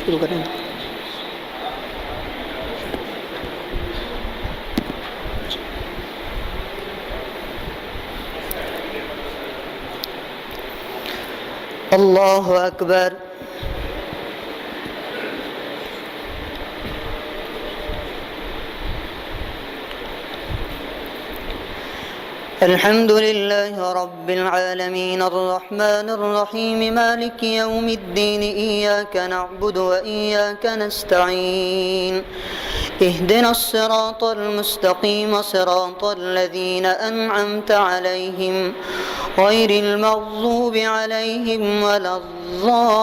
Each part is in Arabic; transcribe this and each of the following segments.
शुरू करें। अल्लाहु अकबर। الحمد لله رب العالمين الرحمن الرحيم مالك يوم الدين إياك نعبد وإياك نستعين اهدنا الصراط المستقيم صراط الذين أنعمت عليهم غير المغضوب عليهم ولا الضالين.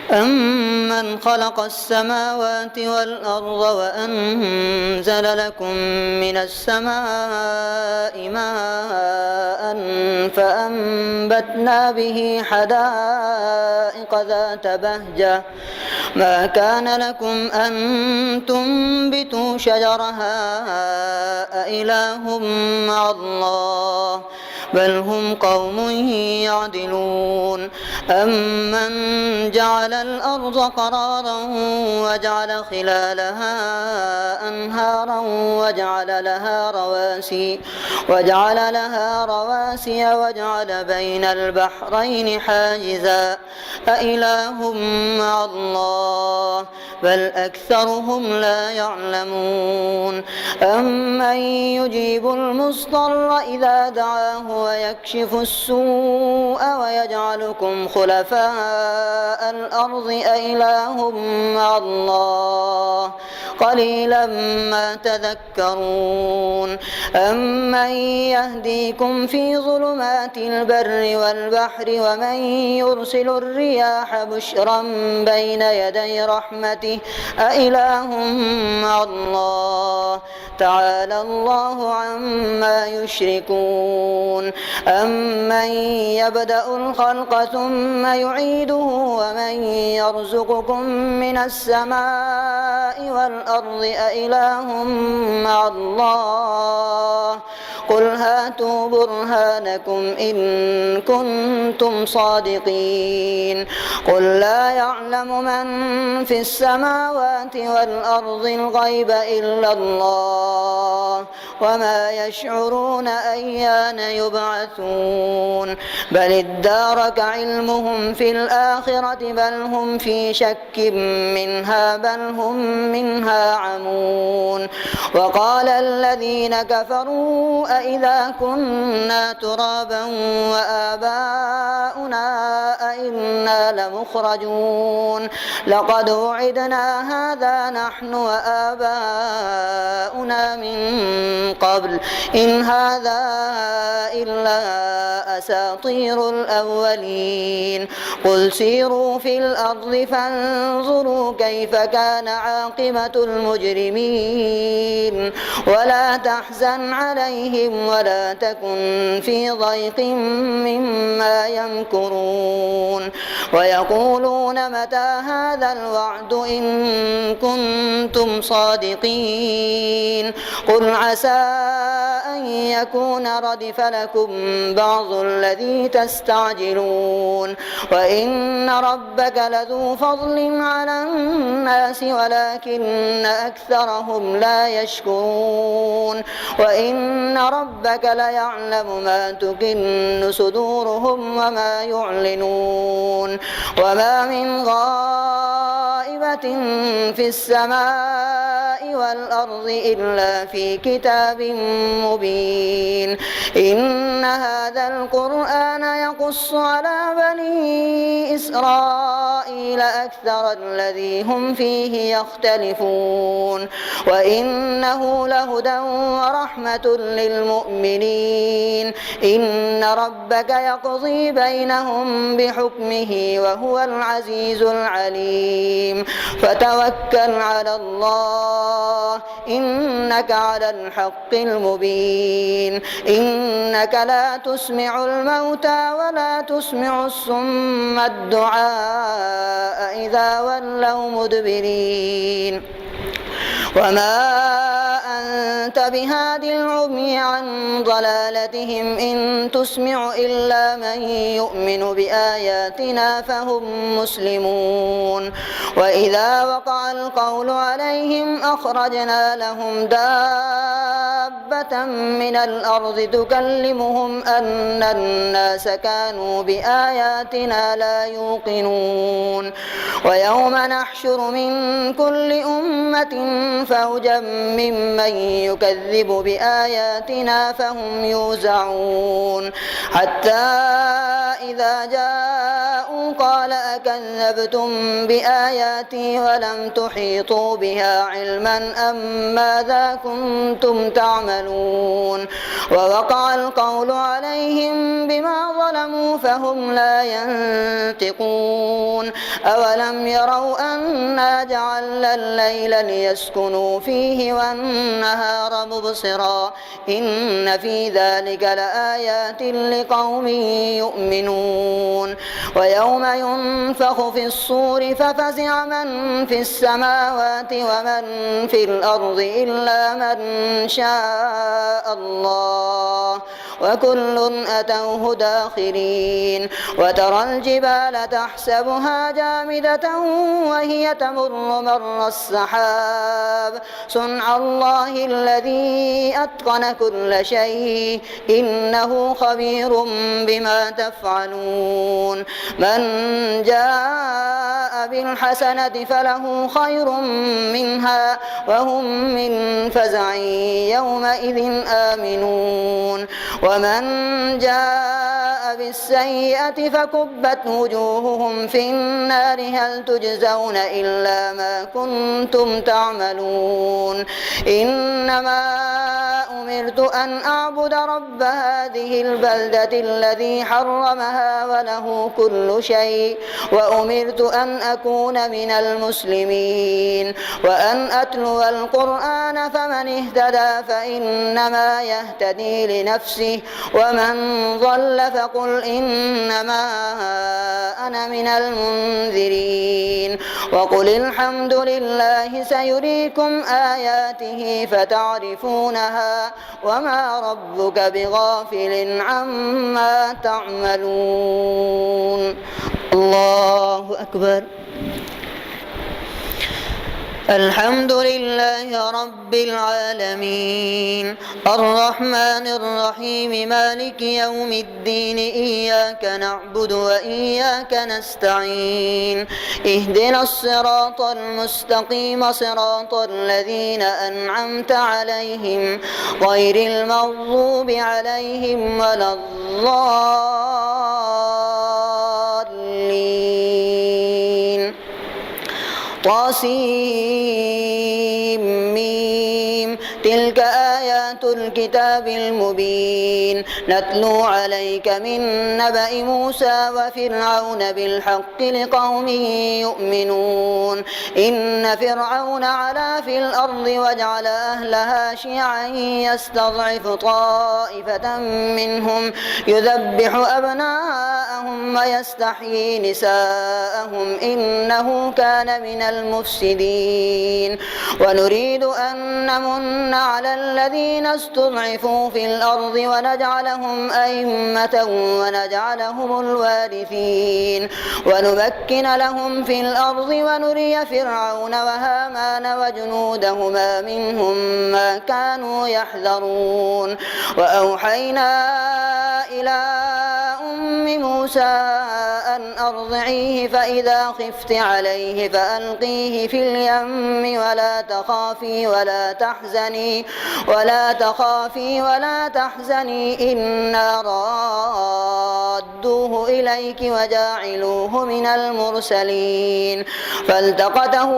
أمن خلق السماوات والأرض وأنزل لكم من السماء ماء فأنبتنا به حدائق ذات بهجة ما كان لكم أن تنبتوا شجرها أإله مع الله بل هم قوم يعدلون. أمن جعل الأرض قرارا وجعل خلالها أنهارا وجعل لها رواسي وجعل بين البحرين حاجزا أإله مع الله بل أكثرهم لا يعلمون. أمن يجيب المضطر إذا دعاه ويكشف السوء ويجعلكم خلفاء الأرض أإله مع الله قليلا ما تذكرون. أمن يهديكم في ظلمات البر والبحر ومن يرسل الرياح بشرا بين يدي رحمته أإله مع الله تعالى الله عما يشركون. أمن يبدأ الخلق ثم يعيده ومن يرزقكم من السماء والأرض أإله مع الله قل هاتوا برهانكم إن كنتم صادقين. قل لا يعلم من في السماوات والأرض الغيب إلا الله وما يشعرون أيان يبعثون بل ادارك علمهم في الآخرة بل هم في شك منها بل هم منها عمون. وقال الذين كفروا أإذا كنا ترابا وآباؤنا أئنا لمخرجون لقد وعدنا هذا نحن وآباؤنا من قبل إن هذا إلا أساطير الأولين. قل سيروا في الأرض فانظروا كيف كان عاقبة المجرمين ولا تحزن عليهم ولا تكن في ضيق مما يمكرون. ويقولون متى هذا الوعد إن كنتم صادقين. قل عسى أن يكون ردف لكم بعض الذي تستعجلون وإن ربك لذو فضل على الناس ولكن أكثرهم لا يشكرون. وإن ربك ليعلم ما تكن صدورهم وما يعلنون. وما من غائبة في السماء والأرض إلا في كتاب مبين. إن هذا القرآن يقص على بني إسرائيل إسرائيل أكثر الذي هم فيه يختلفون وإنه لهدى ورحمة للمؤمنين إن ربك يقضي بينهم بحكمه وهو العزيز العليم فتوكل على الله إنك على الحق المبين إنك لا تسمع الموتى ولا تسمع الصم الدعاء إذا ولوا مدبرين وما أنت بهاد العمي عن ضلالتهم إن تسمع إلا من يؤمن بآياتنا فهم مسلمون وإذا وقع القول عليهم أخرجنا لهم دابة من الأرض تكلمهم أن الناس كانوا بآياتنا لا يوقنون ويوم نحشر من كل أمة فوجا ممن يكذب بآياتنا فهم يوزعون حتى إذا جاءوا قال أكذبتم بآياتي ولم تحيطوا بها علما أم ماذا كنتم تعملون ووقع القول عليهم بما ظلموا فهم لا ينطقون أولم يروا أنا جعلنا الليل ليسكنوا فيه والنهار مبصرا إن في ذلك لآيات لقوم يؤمنون ويوم ينفخ في الصور ففزع من في السماوات ومن في الأرض إلا من شاء الله وكل أتوه داخرين وترى الجبال تحسبها جامدة وهي تمر مر السحاب صنع الله الذي أتقن كل شيء إنه خبير بما تفعلون من جاء بالحسنة فله خير منها وهم من فزع يومئذ آمنون ومن جاء بالسيئة فكبت وجوههم في النار هل تجزون إلا ما كنتم تعملون إنما أمرت أن أعبد رب هذه البلدة الذي حرمها وله كل شيء وأمرت أن أكون من المسلمين وأن أتلو القرآن فمن اهتدى فإنما يهتدي لنفسه ومن ضل فقل إنما أنا من المنذرين وقل الحمد لله سيريكم آياته فتعرفونها وما ربك بغافل عما تعملون الله أكبر الحمد لله رب العالمين الرحمن الرحيم مالك يوم الدين إياك نعبد وإياك نستعين اهدنا الصراط المستقيم صراط الذين أنعمت عليهم غير المغضوب عليهم ولا الضالين طاسيم تلك آيات الكتاب المبين نتلو عليك من نبأ موسى وفرعون بالحق لقوم يؤمنون إن فرعون علا في الأرض وجعل أهلها شيعا يستضعف طائفة منهم يذبح أبناءهم ويستحيي نساءهم إنه كان من المفسدين ونريد أن نمن على الذين استضعفوا في الأرض ونجعلهم أئمة ونجعلهم الوارثين ونمكن لهم في الأرض ونري فرعون وهامان وجنودهما منهم ما كانوا يحذرون وأوحينا إلى أم موسى أن أرضعيه فإذا خفت عليه فألقيه في اليم ولا تخافي ولا تحزني إنا رادوه إليك إليك وجاعلوه من المرسلين فالتقطه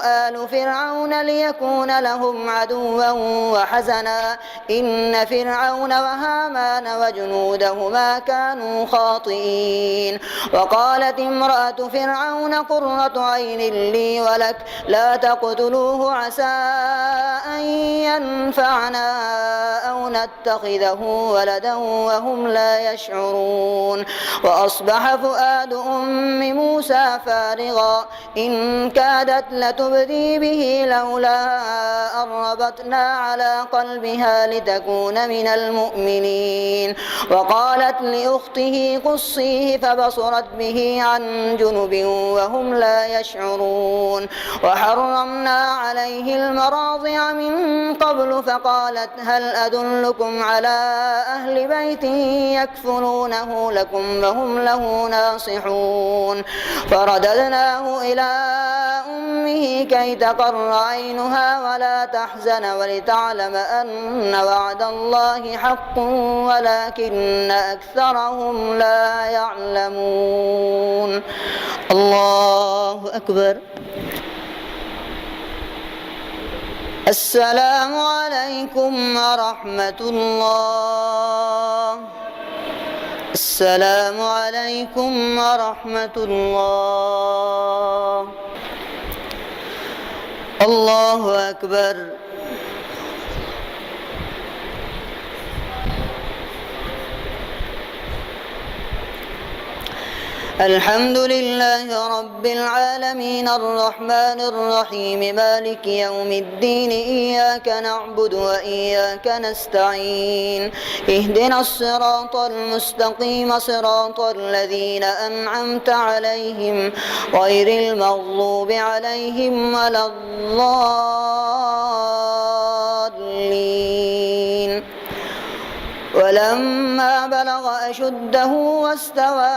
آل فرعون ليكون لهم عدوا وحزنا إن فرعون وهامان وجنودهما كانوا خاطئين وقالت امرأة فرعون قرة عين لي ولك لا تقتلوه عسى أن ينفعنا أو نتخذه ولدا وهم لا يشعرون وأصبح فؤاد أم موسى فارغا إن كادت لتبدي به لولا أن ربطنا على قلبها لتكون من المؤمنين وقالت لأخته قصيه فبصرت به عن جنب وهم لا يشعرون وحرمنا عليه المراضع من قبل فقالت هل أدلكم على أهل بيت يكفلونه لكم وهم له ناصحون فرددناه إلى أمه كي تقر عينها ولا تحزن ولتعلم أن وعد الله حق ولكن أكثرهم لا يعلمون. الله أكبر. السلام عليكم ورحمة الله. السلام عليكم ورحمة الله. الله أكبر. الحمد لله رب العالمين الرحمن الرحيم مالك يوم الدين إياك نعبد وإياك نستعين اهدنا الصراط المستقيم صراط الذين أنعمت عليهم غير المغضوب عليهم ولا الضالين ولما بلغ أشده واستوى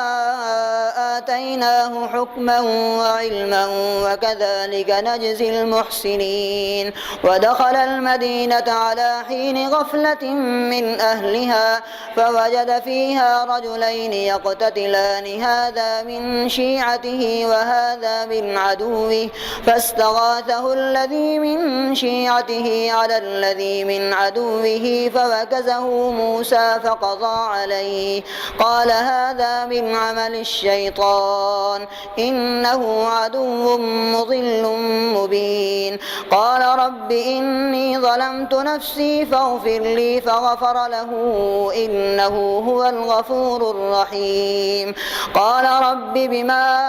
آتيناه حكما وعلما وكذلك نجزي المحسنين ودخل المدينة على حين غفلة من أهلها فوجد فيها رجلين يقتتلان هذا من شيعته وهذا من عدوه فاستغاثه الذي من شيعته على الذي من عدوه فوكزه موسى فقضى عليه قال هذا من عمل الشيطان إنه عدو مضل مبين قال رب إني ظلمت نفسي فاغفر لي فغفر له إنه هو الغفور الرحيم قال رب بما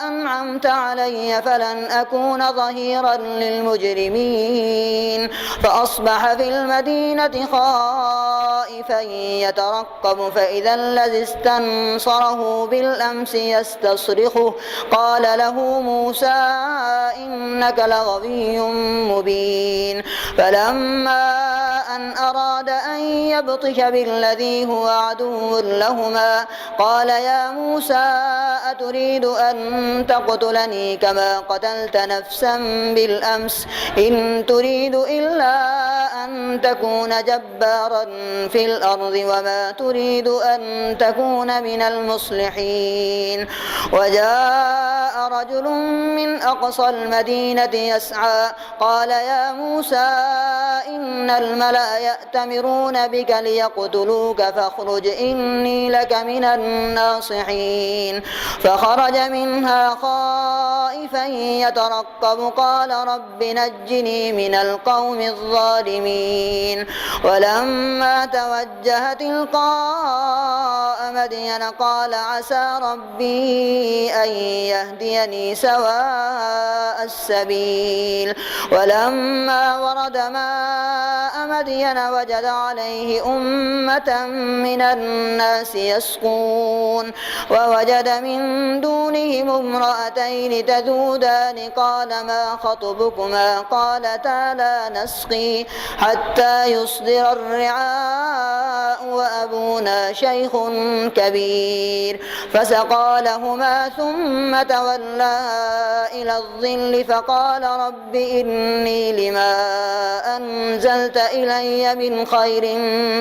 أنعمت علي فلن أكون ظهيرا للمجرمين فأصبح في المدينة خائفا يترقب فإذا الذي استنصره بالأمس يستصرخه قال له موسى إنك لغوي مبين فلما أن أراد أن يبطش بالذي هو عدو لهما قال يا موسى أتريد أن تقتلني كما قتلت نفسا بالأمس إن تريد إلا أن تكون جبارا في الأرض وما تريد أن تكون من المصلحين وجاء رجل من أقصى المدينة يسعى قال يا موسى إن الملأ يأتمرون بك ليقتلوك فاخرج إني لك من الناصحين فخرج منها خائفا يترقب قال رب نجني من القوم الظالمين ولما توجه تلقاء مدين قال عسى ربي أن يهديني سواء السبيل ولما ورد ماء مدين وجد عليه أمة من الناس يسقون ووجد من دونهم امرأتين تذودان قال ما خطبكما قالتا لا نسقي حتى يصدر الرعاء وأبونا شيخ كبير. فسقى لهما ثم تولى إلى الظل فقال رب إني لما أنزلت إلي من خير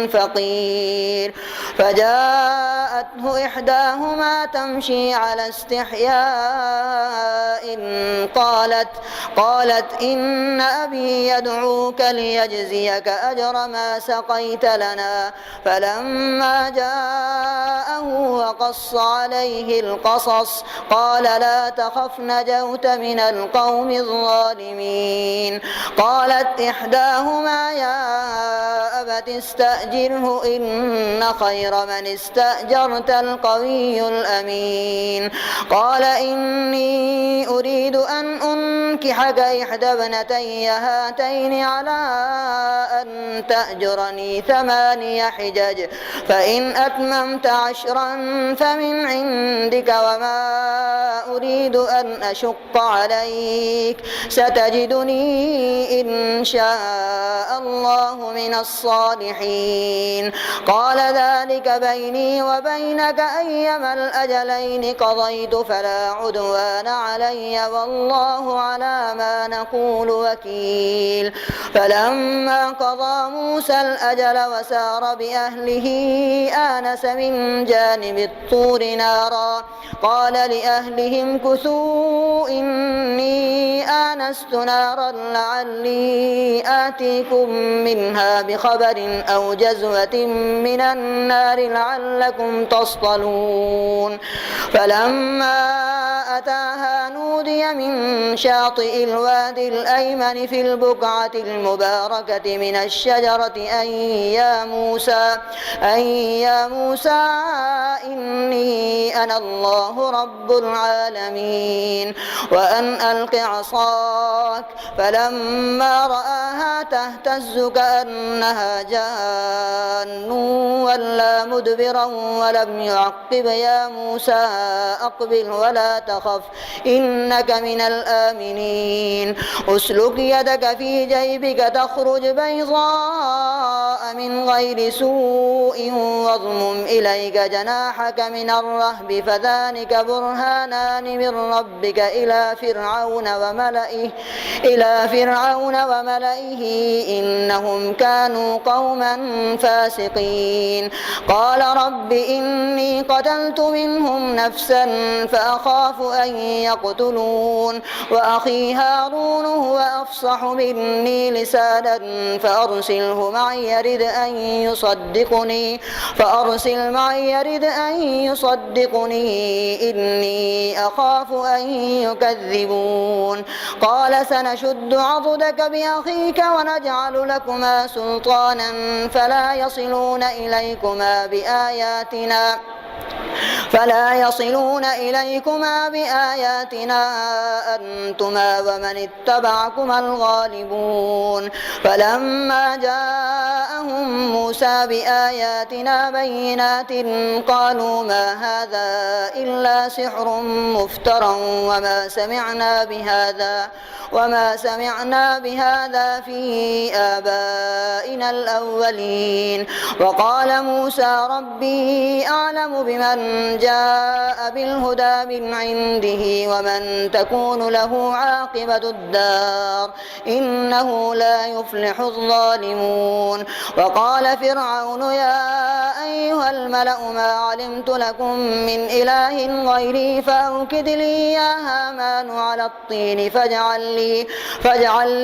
فقير. فجاءته إحداهما تمشي على استحياء قالت إن أبي يدعوك ليجزيك أجر ما سقيت لنا. فلما جاءه وقص عليه القصص قال لا تخف نجوت من القوم الظالمين. قالت إحداهما يا أبت استأجره إن خير من استأجرت القوي الأمين. قال إني أريد أن أنكحك إحدى ابنتي هاتين على أن تأجرني 8 حجج فإن أتممت 10 فمن عندك وما أريد أن أشق عليك ستجدني إن شاء الله من الصالحين. قال ذلك بيني وبينك أيما الأجلين قضيت فلا عدوان علي والله على ما نقول وكيل. فلما قضى موسى الأجل وسار بأهله آنس من جانب الطور نارا قال لأهلهم كثوا إني آنست نارا لعلي آتيكم منها بخبر أو جزوة من النار لعلكم تصطلون. فلما أتاها نودي من شاطئ الوادي الأيمن في البقعة المباركة من الشجرة أن يا موسى إني أنا الله رب العالمين وأن ألق عصاك. فلما رآها تهتز كأنها جان ولا مدبرا ولم يعقب يا موسى أقبل ولا تخف إنك من الآمنين. أسلك يدك في جيبك تخرج بيضاء من غير سوء واضمم إليك جناحك من الرهب فذلك برهانان من ربك إلى فرعون وملئه إنهم كانوا قوما فاسقين. قال رب إني قتلت منهم نفسا فأخاف أن يقتلون وأخي هارون هو أفصح مني لسانا فأرسل معي يرد أن يصدقني إني أخاف أن يكذبون. قال سنشد عضدك بأخيك ونجعل لكما سلطانا فلا يصلون إليكما بآياتنا أنتما ومن اتبعكما الغالبون. فلما جاءهم موسى بآياتنا بينات قالوا ما هذا إلا سحر مفترى وما سمعنا بهذا في آبائنا الأولين. وقال موسى ربي أعلم بمن جاء بالهدى من عنده ومن تكون له عاقبة الدار إنه لا يفلح الظالمون. وقال فرعون يا أيها الملأ ما علمت لكم من إله غيري فأوكد لي يا هامان على الطين فاجعل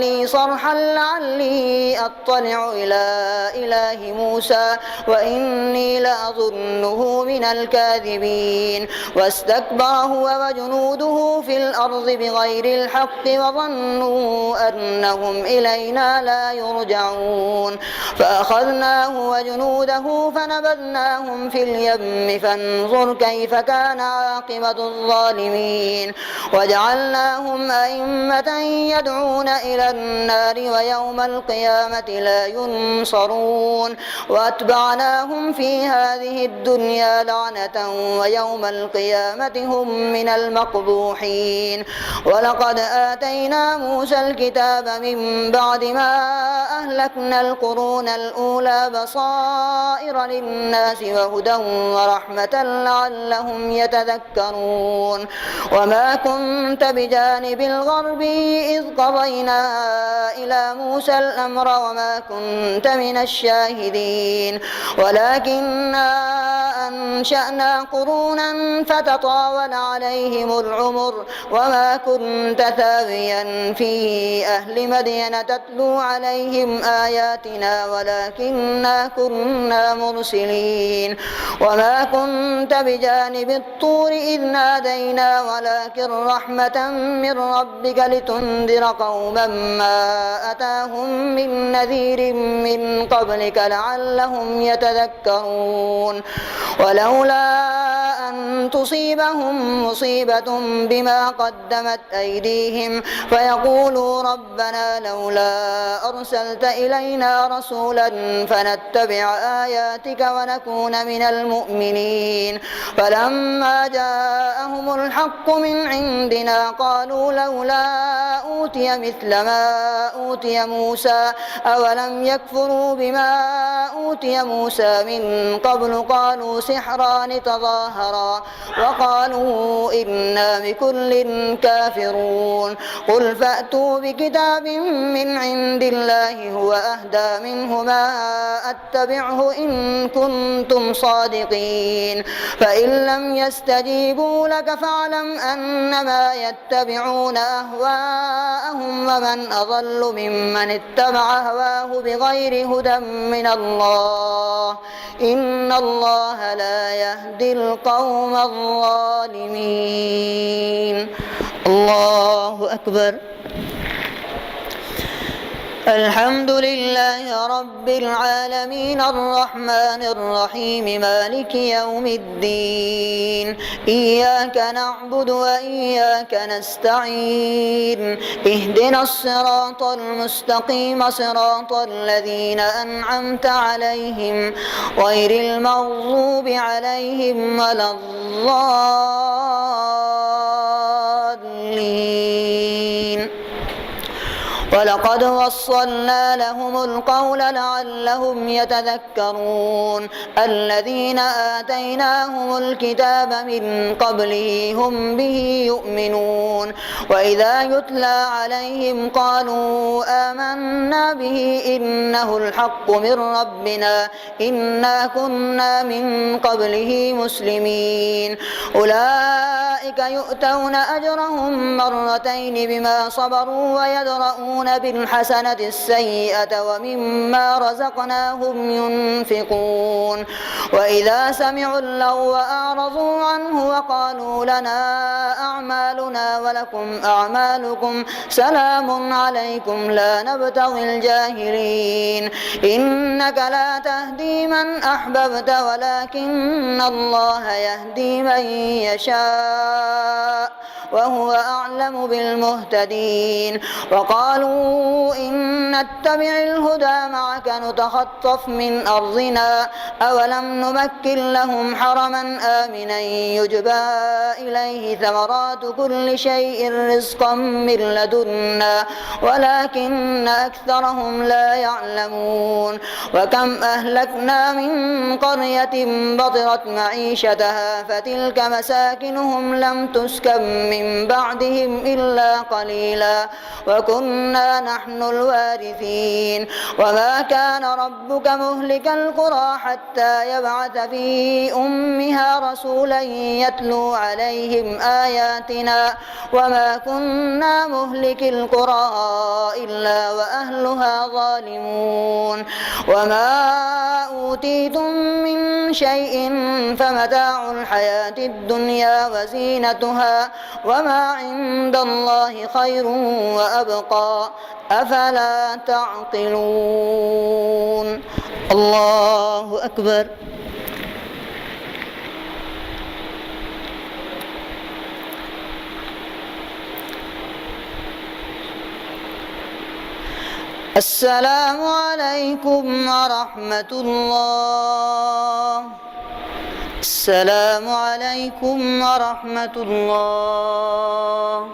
لي صرحا لعلي أطلع إلى إله موسى وإني لأظنه من الكاذبين. واستكبر هو وجنوده في الأرض بغير الحق وظنوا أنهم إلينا لا يرجعون. فأخذناه وجنوده فنبذناهم في اليم فانظر كيف كان عاقبة الظالمين. وجعلناهم أئمة يدعون إلى النار ويوم القيامة لا ينصرون. وأتبعناهم في هذه الدنيا لعنة ويوم القيامة هم من المقبوحين. ولقد آتينا موسى الكتاب من بعد ما أهلكنا القرون الأولى بصائر للناس وهدى ورحمة لعلهم يتذكرون وما كنت بجانب الغرب إذ قضينا إلى موسى الأمر وما كنت من الشاهدين ولكننا أنشأنا قرونا فتطاول عليهم العمر وما كنت ثاويا في أهل مدين تتلو عليهم آياتنا ولكننا كنا مرسلين وما كنت بجانب الطور إذ نادينا ولكن رحمة من ربك لتنذر قوما ما أتاهم من نذير من قبلك لعلهم يتذكرون ولولا أن تصيبهم مصيبة بما قدمت أيديهم فيقولوا ربنا لولا أرسلت إلينا رسولا فنتبع آياتك ونكون من المؤمنين فلما جاءهم الحق من عندنا قالوا لولا أوتي مثل ما أوتي موسى أولم يكفروا بما أوتي موسى من قبل قالوا سحران تظاهرا وقالوا إنا بكل كافرون قل فأتوا بكتاب من عند الله هو أهدى منهما أتبعه إن كنتم صادقين فإن لم يستجيبوا لك فاعلم أنما يتبعون أهواءهم ومن أضل ممن اتبع هواه بغير هدى من الله إن الله لا يهدي القوم الظالمين. الله أكبر. الحمد لله رب العالمين الرحمن الرحيم مالك يوم الدين إياك نعبد وإياك نستعين اهدنا الصراط المستقيم صراط الذين أنعمت عليهم غير المغضوب عليهم ولا الضالين ولقد وصلنا لهم القول لعلهم يتذكرون الذين آتيناهم الكتاب من قبله هم به يؤمنون وإذا يتلى عليهم قالوا آمنا به إنه الحق من ربنا إنا كنا من قبله مسلمين أولئك يؤتون أجرهم مرتين بما صبروا ويدرؤون بالحسنة السيئة ومما رزقناهم ينفقون وإذا سمعوا اللغو أعرضوا عنه وقالوا لنا أعمالنا ولكم أعمالكم سلام عليكم لا نبتغي الجاهلين إنك لا تهدي من أحببت ولكن الله يهدي من يشاء وهو أعلم بالمهتدين وقالوا إن نتبع الهدى معك نتخطف من أرضنا أولم نمكن لهم حرما آمنا يجبى إليه ثمرات كل شيء رزقا من لدنا ولكن أكثرهم لا يعلمون وكم أهلكنا من قرية بطرت معيشتها فتلك مساكنهم لم تسكن من بعدهم إلا قليلا وكنا نحن الوارثين وما كان ربك مهلك القرى حتى يبعث في أمها رسولا يتلو عليهم آياتنا وما كنا مهلك القرى إلا وأهلها ظالمون وما أوتيتم من شيء فمتاع الحياة الدنيا وزينتها وما عند الله خير وأبقى أفلا تعقلون. الله أكبر. السلام عليكم ورحمة الله. السلام عليكم ورحمة الله.